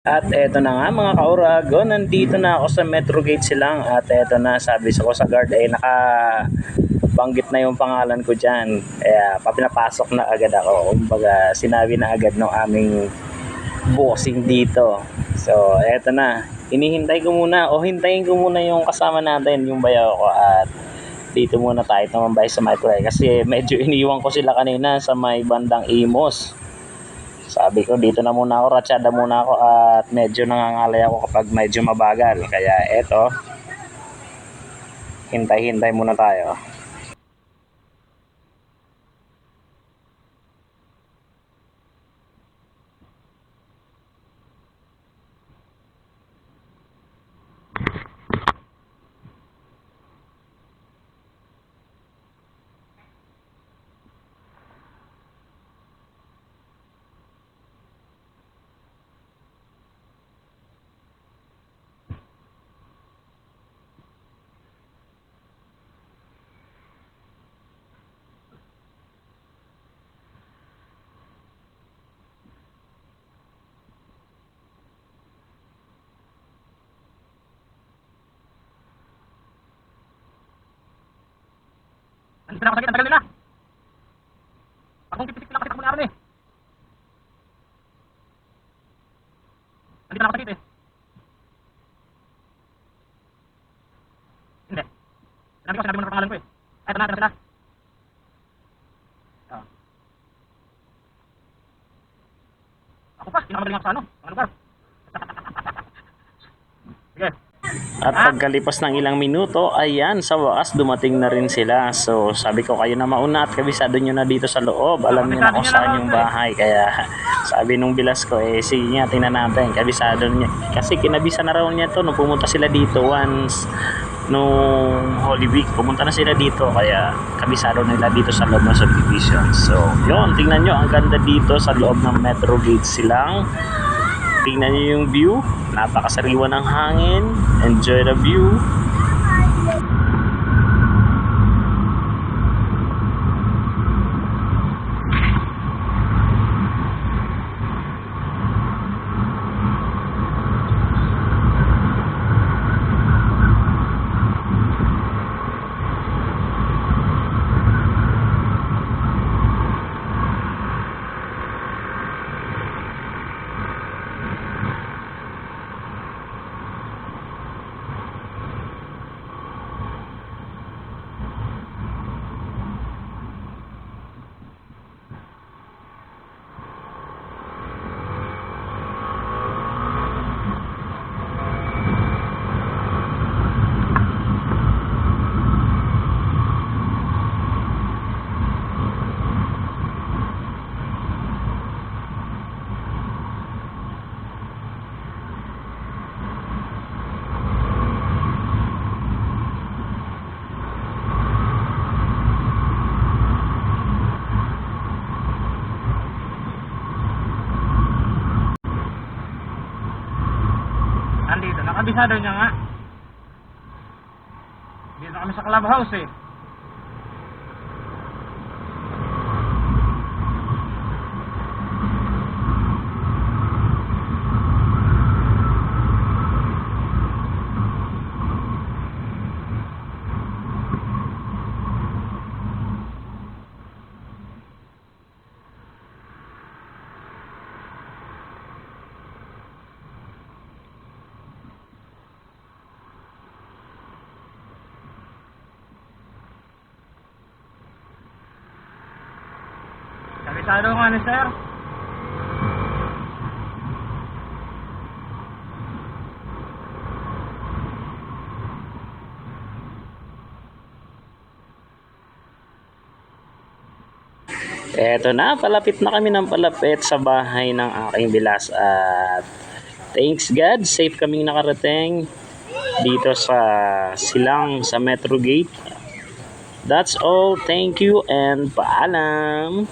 At eto na nga mga kaurago, nandito na ako sa Metro Gate silang at eto na, sabi ko sa guard ay nakabanggit na yung pangalan ko dyan. Kaya papinapasok na agad ako. Kumbaga sinabi na agad ng aming bossing dito. So eto na, hinihintay ko muna o hintayin ko muna yung kasama natin, yung bayaw ko, at dito muna tayo tumambay sa Micro kasi medyo iniwan ko sila kanina sa may bandang Imos. Sabi ko dito na muna ako, ratsyada muna ako at medyo nangangalay ako kapag medyo mabagal. Kaya eto, hintay-hintay muna tayo. Nandito na ako sa gitna, tagal nila. Akong tipisik lang kasi takbo na aron eh. Nandito na ako sa gitna eh. Hindi. Sinabi mo na pangalan ko eh. Ay, ito na sila. Oh. Ako pa, pinakamagaling ako sa ano? Mga lugar. Sige. At pagkalipas ng ilang minuto, ayan, sa wakas dumating na rin sila. So sabi ko, kayo na mauna at kabisado nyo na dito sa loob. Alam nyo na kung saan yung bahay. Kaya sabi nung bilas ko, sige nga, tingnan natin, kabisado niya. Kasi kinabisa na raw niya to nung pumunta sila dito once nung Holy Week. Pumunta na sila dito, kaya kabisado nila dito sa loob ng subdivision. So yun, tingnan nyo, ang ganda dito sa loob ng Metro Gate silang. Tingnan nyo yung view, napakasariwa ng hangin, enjoy the view. Nandito, nakabisado niya nga. Dito kami sa clubhouse eh. Kabisado nga ni sir. Eto na, palapit na kami ng palapit sa bahay ng aking bilas. At thanks God, safe kaming nakarating dito sa silang sa Metro Gate. That's all, thank you and paalam.